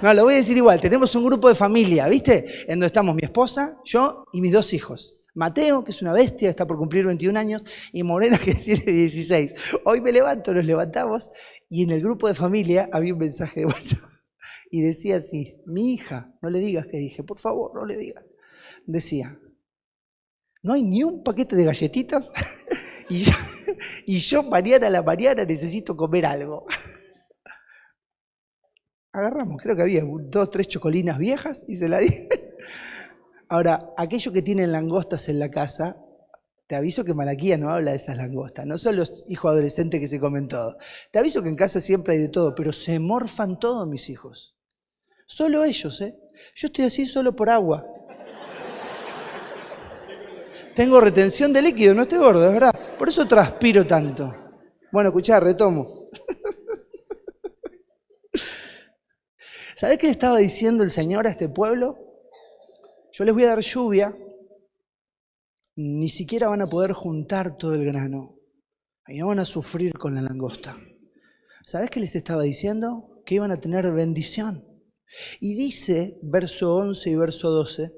No, lo voy a decir igual, tenemos un grupo de familia, ¿viste? En donde estamos mi esposa, yo y mis 2 hijos. Mateo, que es una bestia, está por cumplir 21 años, y Morena, que tiene 16. Hoy me levanto, nos levantamos, y en el grupo de familia había un mensaje de WhatsApp. Y decía así, mi hija, no le digas que dije, por favor, no le digas. Decía, no hay ni un paquete de galletitas, y yo mañana a la mañana necesito comer algo. Agarramos, creo que había 2, 3 chocolinas viejas, y se la di. Ahora, aquellos que tienen langostas en la casa, te aviso que Malaquía no habla de esas langostas, no son los hijos adolescentes que se comen todo. Te aviso que en casa siempre hay de todo, pero se morfan todos mis hijos. Solo ellos, ¿eh? Yo estoy así solo por agua. Tengo retención de líquido, no estoy gordo, es verdad. Por eso transpiro tanto. Bueno, escuchá, retomo. ¿Sabés qué le estaba diciendo el Señor a este pueblo? Yo les voy a dar lluvia, ni siquiera van a poder juntar todo el grano. Y no van a sufrir con la langosta. ¿Sabés qué les estaba diciendo? Que iban a tener bendición. Y dice, verso 11 y verso 12,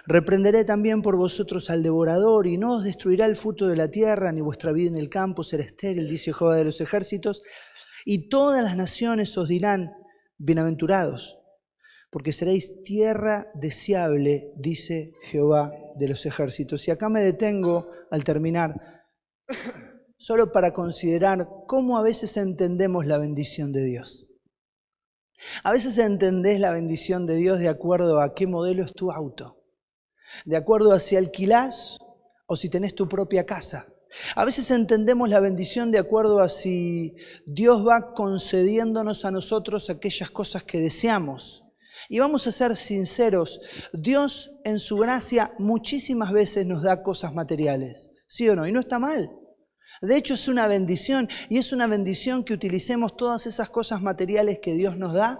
reprenderé también por vosotros al devorador, y no os destruirá el fruto de la tierra, ni vuestra vida en el campo será estéril, dice Jehová de los ejércitos, y todas las naciones os dirán, bienaventurados, porque seréis tierra deseable, dice Jehová de los ejércitos. Y acá me detengo al terminar, solo para considerar cómo a veces entendemos la bendición de Dios. A veces entendés la bendición de Dios de acuerdo a qué modelo es tu auto, de acuerdo a si alquilás o si tenés tu propia casa. A veces entendemos la bendición de acuerdo a si Dios va concediéndonos a nosotros aquellas cosas que deseamos. Y vamos a ser sinceros, Dios en su gracia muchísimas veces nos da cosas materiales, ¿sí o no? Y no está mal. De hecho es una bendición, y es una bendición que utilicemos todas esas cosas materiales que Dios nos da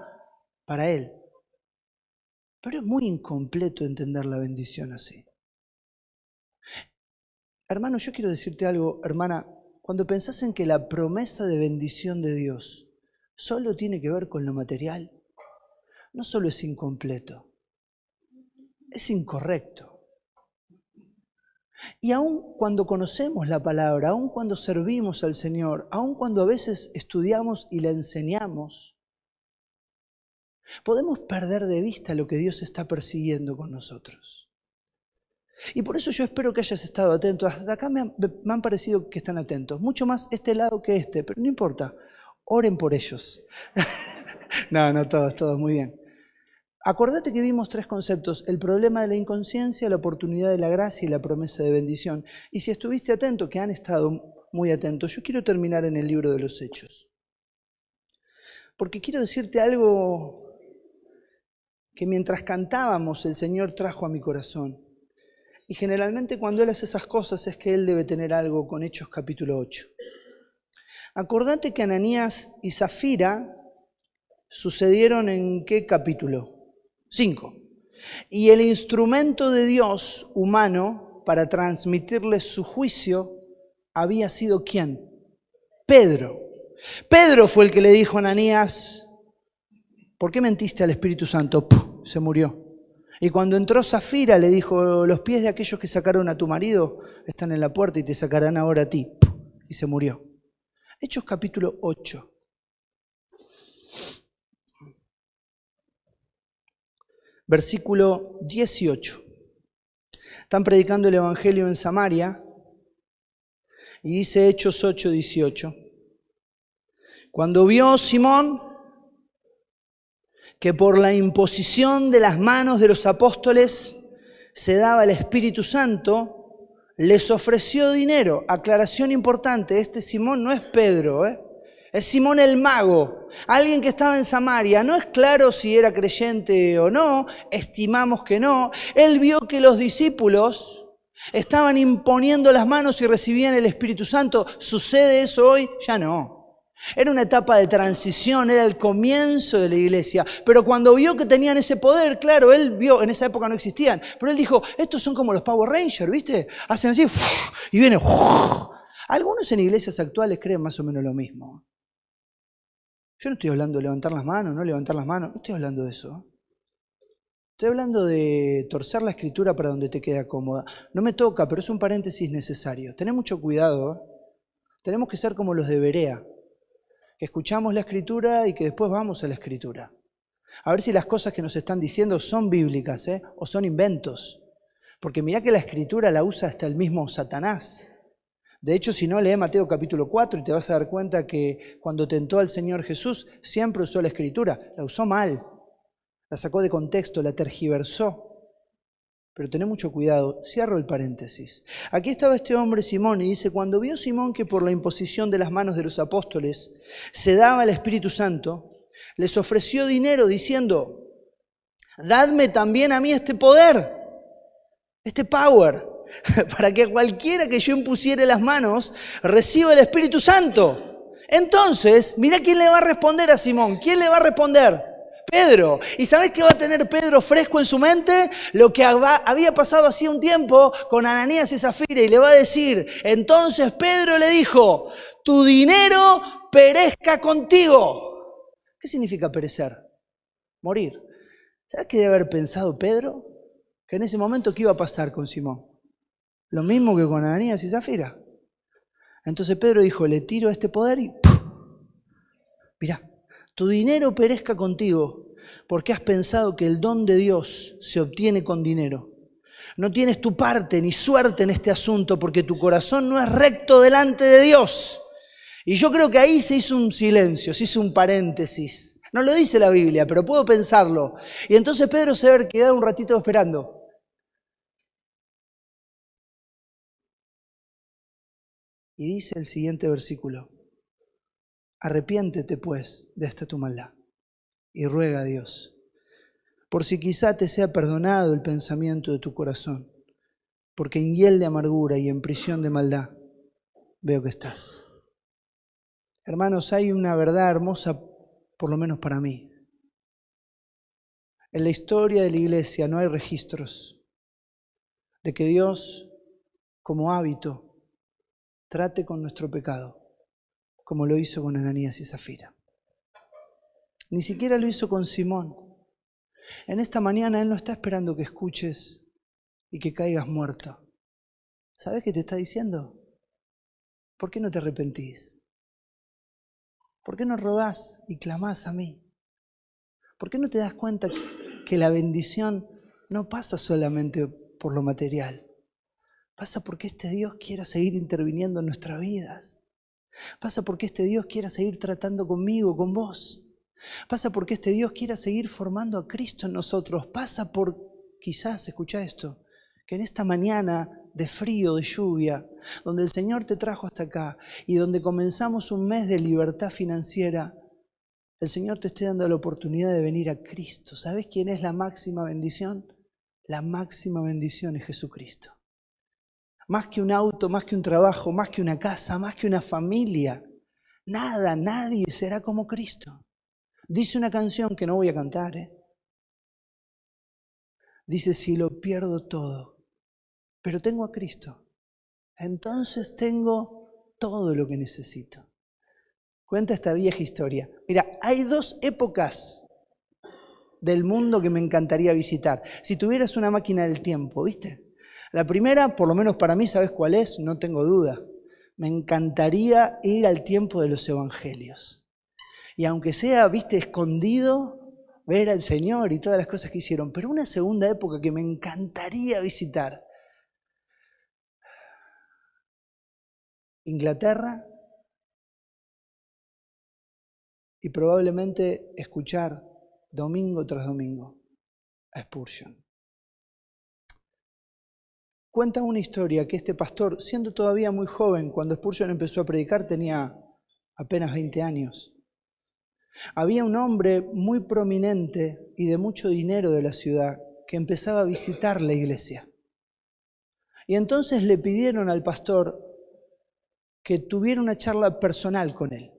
para Él. Pero es muy incompleto entender la bendición así. Hermano, yo quiero decirte algo, hermana, cuando pensás en que la promesa de bendición de Dios solo tiene que ver con lo material, no solo es incompleto, es incorrecto. Y aun cuando conocemos la palabra, aun cuando servimos al Señor, aun cuando a veces estudiamos y la enseñamos, podemos perder de vista lo que Dios está persiguiendo con nosotros. Y por eso yo espero que hayas estado atento. Hasta acá me han parecido que están atentos. Mucho más este lado que este, pero no importa. Oren por ellos. No, todos, muy bien. Acordate que vimos 3 conceptos: el problema de la inconsciencia, la oportunidad de la gracia y la promesa de bendición. Y si estuviste atento, que han estado muy atentos, yo quiero terminar en el libro de los Hechos. porque quiero decirte algo que mientras cantábamos el Señor trajo a mi corazón. Y generalmente cuando Él hace esas cosas es que Él debe tener algo con Hechos capítulo 8. Acordate que Ananías y Zafira sucedieron ¿en qué capítulo? 5. Y el instrumento de Dios humano para transmitirles su juicio había sido ¿quién? Pedro. Pedro fue el que le dijo a Ananías, ¿por qué mentiste al Espíritu Santo? ¡Puf! Se murió. Y cuando entró Zafira le dijo, los pies de aquellos que sacaron a tu marido están en la puerta y te sacarán ahora a ti. ¡Puf! Y se murió. Hechos capítulo 8. Versículo 18. Están predicando el Evangelio en Samaria y dice Hechos 8, 18. Cuando vio Simón que por la imposición de las manos de los apóstoles se daba el Espíritu Santo, les ofreció dinero. Aclaración importante, este Simón no es Pedro, es Simón el mago, alguien que estaba en Samaria. No es claro si era creyente o no, estimamos que no. Él vio que los discípulos estaban imponiendo las manos y recibían el Espíritu Santo. ¿Sucede eso hoy? Ya no. Era una etapa de transición, era el comienzo de la iglesia. Pero cuando vio que tenían ese poder, claro, él vio, en esa época no existían, pero él dijo, estos son como los Power Rangers, ¿viste? Hacen así, y viene. Algunos en iglesias actuales creen más o menos lo mismo. Yo no estoy hablando de levantar las manos, no levantar las manos, no estoy hablando de eso. Estoy hablando de torcer la escritura para donde te queda cómoda. No me toca, pero es un paréntesis necesario. Tené mucho cuidado. Tenemos que ser como los de Berea, que escuchamos la escritura y que después vamos a la escritura. A ver si las cosas que nos están diciendo son bíblicas, o son inventos. Porque mirá que la escritura la usa hasta el mismo Satanás. De hecho, si no, lee Mateo capítulo 4 y te vas a dar cuenta que cuando tentó al Señor Jesús, siempre usó la escritura. La usó mal, la sacó de contexto, la tergiversó. Pero tené mucho cuidado, cierro el paréntesis. Aquí estaba este hombre Simón y dice, cuando vio Simón que por la imposición de las manos de los apóstoles se daba el Espíritu Santo, les ofreció dinero diciendo, dadme también a mí este poder, este power, para que cualquiera que yo impusiere las manos reciba el Espíritu Santo. Entonces, mirá quién le va a responder a Simón. ¿Quién le va a responder? Pedro. ¿Y sabés qué va a tener Pedro fresco en su mente? Lo que había pasado hacía un tiempo con Ananías y Zafira, y le va a decir, entonces Pedro le dijo, tu dinero perezca contigo. ¿Qué significa perecer? Morir. ¿Sabés qué debe haber pensado Pedro? Que en ese momento, ¿qué iba a pasar con Simón? Lo mismo que con Ananías y Zafira. Entonces Pedro dijo, le tiro este poder y ¡puf! Mirá, tu dinero perezca contigo porque has pensado que el don de Dios se obtiene con dinero. No tienes tu parte ni suerte en este asunto porque tu corazón no es recto delante de Dios. Y yo creo que ahí se hizo un silencio, se hizo un paréntesis. No lo dice la Biblia, pero puedo pensarlo. Y entonces Pedro se debe quedar un ratito esperando. Y dice el siguiente versículo, arrepiéntete pues de esta tu maldad y ruega a Dios, por si quizá te sea perdonado el pensamiento de tu corazón, porque en hiel de amargura y en prisión de maldad veo que estás. Hermanos, hay una verdad hermosa, por lo menos para mí. En la historia de la iglesia no hay registros de que Dios, como hábito, trate con nuestro pecado, como lo hizo con Ananías y Zafira. Ni siquiera lo hizo con Simón. En esta mañana Él no está esperando que escuches y que caigas muerto. ¿Sabes qué te está diciendo? ¿Por qué no te arrepentís? ¿Por qué no rogás y clamás a mí? ¿Por qué no te das cuenta que la bendición no pasa solamente por lo material? Pasa porque este Dios quiera seguir interviniendo en nuestras vidas. Pasa porque este Dios quiera seguir tratando conmigo, con vos. Pasa porque este Dios quiera seguir formando a Cristo en nosotros. Pasa por, quizás, escucha esto, que en esta mañana de frío, de lluvia, donde el Señor te trajo hasta acá y donde comenzamos un mes de libertad financiera, el Señor te esté dando la oportunidad de venir a Cristo. ¿Sabes quién es la máxima bendición? La máxima bendición es Jesucristo. Más que un auto, más que un trabajo, más que una casa, más que una familia. Nada, nadie será como Cristo. Dice una canción que no voy a cantar, Dice, si lo pierdo todo, pero tengo a Cristo, entonces tengo todo lo que necesito. Cuenta esta vieja historia. Mira, hay dos épocas del mundo que me encantaría visitar. Si tuvieras una máquina del tiempo, ¿viste? La primera, por lo menos para mí, ¿sabes cuál es? No tengo duda. Me encantaría ir al tiempo de los evangelios. Y aunque sea, ¿viste?, escondido, ver al Señor y todas las cosas que hicieron. Pero una segunda época que me encantaría visitar. Inglaterra, y probablemente escuchar domingo tras domingo a Spurgeon. Cuenta una historia que este pastor, siendo todavía muy joven, cuando Spurgeon empezó a predicar, tenía apenas 20 años. Había un hombre muy prominente y de mucho dinero de la ciudad que empezaba a visitar la iglesia. Y entonces le pidieron al pastor que tuviera una charla personal con él.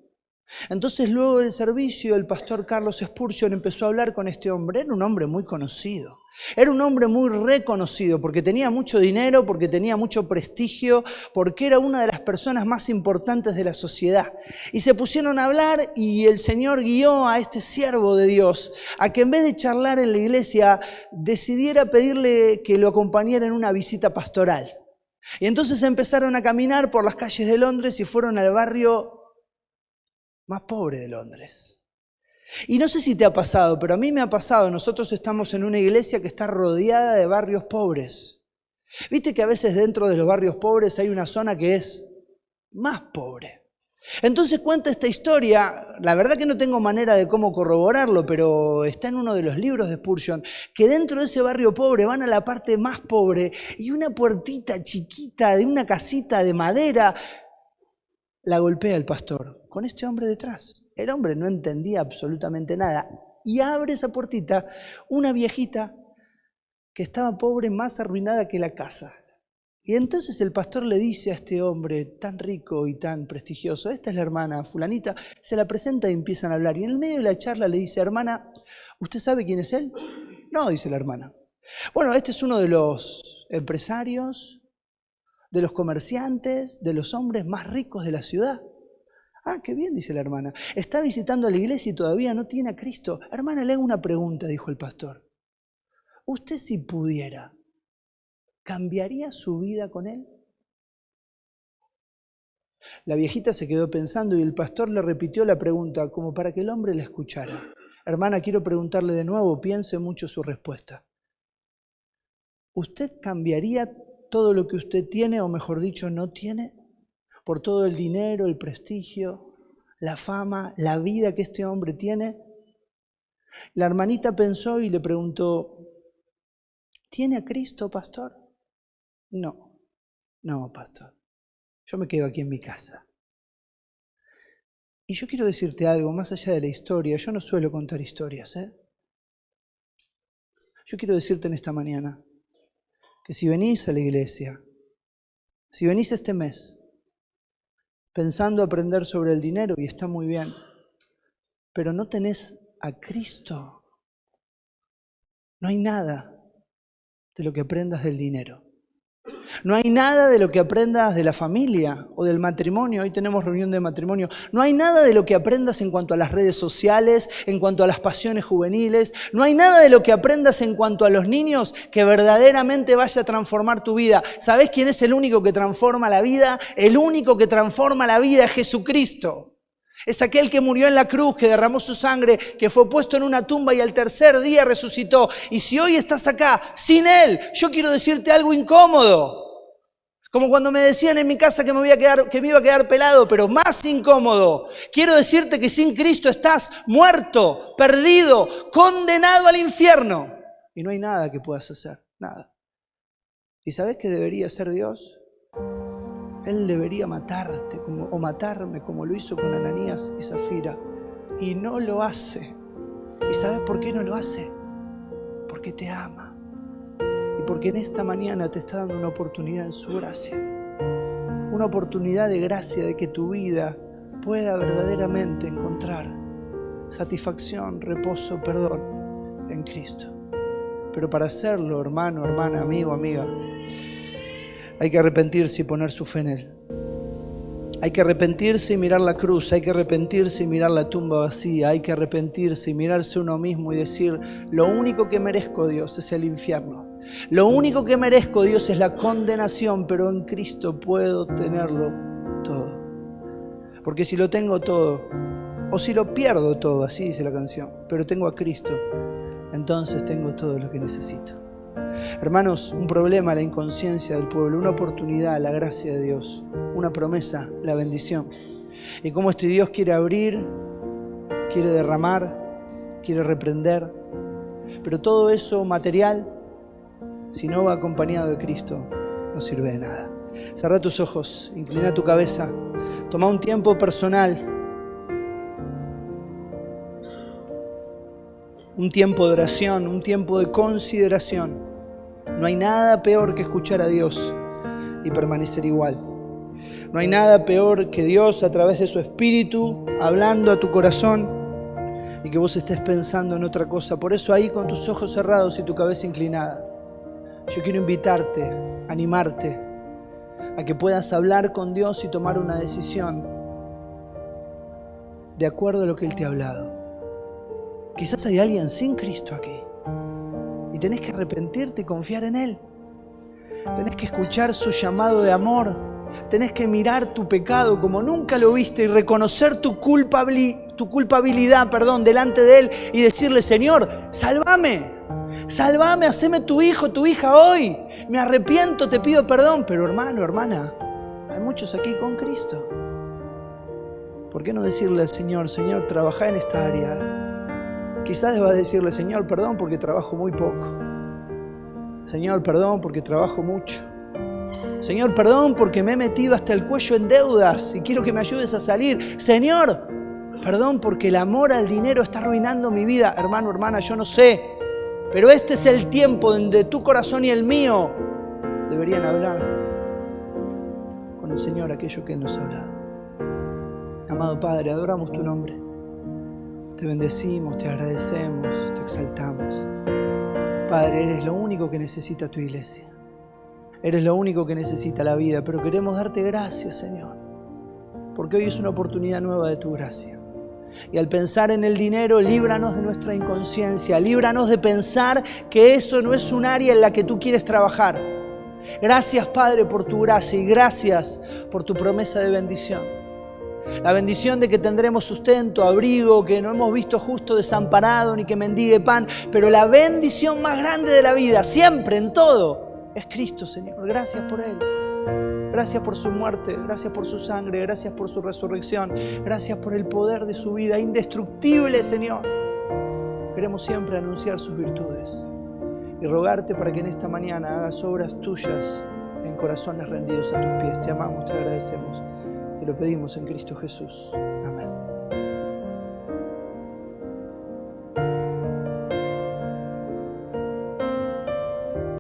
Entonces, luego del servicio, el pastor Carlos Spurgeon empezó a hablar con este hombre. Era un hombre muy conocido. Era un hombre muy reconocido porque tenía mucho dinero, porque tenía mucho prestigio, porque era una de las personas más importantes de la sociedad. Y se pusieron a hablar y el Señor guió a este siervo de Dios a que en vez de charlar en la iglesia, decidiera pedirle que lo acompañara en una visita pastoral. Y entonces empezaron a caminar por las calles de Londres y fueron al barrio más pobre de Londres. Y no sé si te ha pasado, pero a mí me ha pasado. Nosotros estamos en una iglesia que está rodeada de barrios pobres. Viste que a veces dentro de los barrios pobres hay una zona que es más pobre. Entonces cuenta esta historia, la verdad que no tengo manera de cómo corroborarlo, pero está en uno de los libros de Spurgeon, que dentro de ese barrio pobre van a la parte más pobre y una puertita chiquita de una casita de madera la golpea el pastor, con este hombre detrás. El hombre no entendía absolutamente nada y abre esa puertita una viejita que estaba pobre, más arruinada que la casa. Y entonces el pastor le dice a este hombre tan rico y tan prestigioso, esta es la hermana fulanita, se la presenta y empiezan a hablar. Y en el medio de la charla le dice, hermana, ¿usted sabe quién es él? No, dice la hermana. Bueno, este es uno de los empresarios, de los comerciantes, de los hombres más ricos de la ciudad. Ah, qué bien, dice la hermana. Está visitando a la iglesia y todavía no tiene a Cristo. Hermana, le hago una pregunta, dijo el pastor. ¿Usted si pudiera, cambiaría su vida con él? La viejita se quedó pensando y el pastor le repitió la pregunta como para que el hombre la escuchara. Hermana, quiero preguntarle de nuevo, piense mucho su respuesta. ¿Usted cambiaría todo lo que usted tiene, o mejor dicho, no tiene, por todo el dinero, el prestigio, la fama, la vida que este hombre tiene? La hermanita pensó y le preguntó, ¿tiene a Cristo, pastor? No, pastor. Yo me quedo aquí en mi casa. Y yo quiero decirte algo, más allá de la historia, yo no suelo contar historias, Yo quiero decirte en esta mañana que si venís a la iglesia, si venís este mes pensando aprender sobre el dinero, y está muy bien, pero no tenés a Cristo, no hay nada de lo que aprendas del dinero. No hay nada de lo que aprendas de la familia o del matrimonio. Hoy tenemos reunión de matrimonio. No hay nada de lo que aprendas en cuanto a las redes sociales, en cuanto a las pasiones juveniles. No hay nada de lo que aprendas en cuanto a los niños que verdaderamente vaya a transformar tu vida. ¿Sabés quién es el único que transforma la vida? El único que transforma la vida es Jesucristo. Es aquel que murió en la cruz, que derramó su sangre, que fue puesto en una tumba y al tercer día resucitó. Y si hoy estás acá sin Él, yo quiero decirte algo incómodo. Como cuando me decían en mi casa que me iba a quedar pelado, pero más incómodo. Quiero decirte que sin Cristo estás muerto, perdido, condenado al infierno. Y no hay nada que puedas hacer, nada. ¿Y sabés qué debería hacer Dios? Él debería matarte o matarme como lo hizo con Ananías y Zafira y no lo hace. ¿Y sabes por qué no lo hace? Porque te ama. Y porque en esta mañana te está dando una oportunidad en su gracia. Una oportunidad de gracia, de que tu vida pueda verdaderamente encontrar satisfacción, reposo, perdón en Cristo. Pero para hacerlo, hermano, hermana, amigo, amiga, hay que arrepentirse y poner su fe en Él. Hay que arrepentirse y mirar la cruz, hay que arrepentirse y mirar la tumba vacía, hay que arrepentirse y mirarse uno mismo y decir: lo único que merezco, Dios, es el infierno. Lo único que merezco, Dios, es la condenación, pero en Cristo puedo tenerlo todo. Porque si lo tengo todo, o si lo pierdo todo, así dice la canción, pero tengo a Cristo, entonces tengo todo lo que necesito. Hermanos, un problema, la inconsciencia del pueblo, una oportunidad, la gracia de Dios, una promesa, la bendición. Y cómo este Dios quiere abrir, quiere derramar, quiere reprender, pero todo eso material, si no va acompañado de Cristo, no sirve de nada. Cerrá tus ojos, inclina tu cabeza, toma un tiempo personal, un tiempo de oración, un tiempo de consideración. No hay nada peor que escuchar a Dios y permanecer igual. No hay nada peor que Dios a través de su Espíritu hablando a tu corazón y que vos estés pensando en otra cosa. Por eso ahí con tus ojos cerrados y tu cabeza inclinada, yo quiero invitarte, animarte a que puedas hablar con Dios y tomar una decisión de acuerdo a lo que Él te ha hablado. Quizás hay alguien sin Cristo aquí y tenés que arrepentirte y confiar en Él. Tenés que escuchar su llamado de amor. Tenés que mirar tu pecado como nunca lo viste y reconocer tu culpabilidad, delante de Él y decirle: Señor, sálvame. Sálvame, haceme tu hijo, tu hija hoy. Me arrepiento, te pido perdón. Pero hermano, hermana, hay muchos aquí con Cristo. ¿Por qué no decirle al Señor: Señor, trabajá en esta área? Quizás debas decirle: Señor, perdón porque trabajo muy poco. Señor, perdón porque trabajo mucho. Señor, perdón porque me he metido hasta el cuello en deudas y quiero que me ayudes a salir. Señor, perdón porque el amor al dinero está arruinando mi vida. Hermano, hermana, yo no sé, pero este es el tiempo donde tu corazón y el mío deberían hablar con el Señor aquello que Él nos ha hablado. Amado Padre, adoramos tu nombre. Te bendecimos, te agradecemos, te exaltamos. Padre, eres lo único que necesita tu iglesia. Eres lo único que necesita la vida, pero queremos darte gracias, Señor, porque hoy es una oportunidad nueva de tu gracia. Y al pensar en el dinero, líbranos de nuestra inconsciencia, líbranos de pensar que eso no es un área en la que tú quieres trabajar. Gracias, Padre, por tu gracia y gracias por tu promesa de bendición. La bendición de que tendremos sustento, abrigo, que no hemos visto justo desamparado ni que mendigue pan, pero la bendición más grande de la vida, siempre, en todo, es Cristo, Señor. Gracias por Él. Gracias por su muerte, gracias por su sangre, gracias por su resurrección, gracias por el poder de su vida indestructible, Señor. Queremos siempre anunciar sus virtudes y rogarte para que en esta mañana hagas obras tuyas en corazones rendidos a tus pies. Te amamos, te agradecemos. Te lo pedimos en Cristo Jesús. Amén.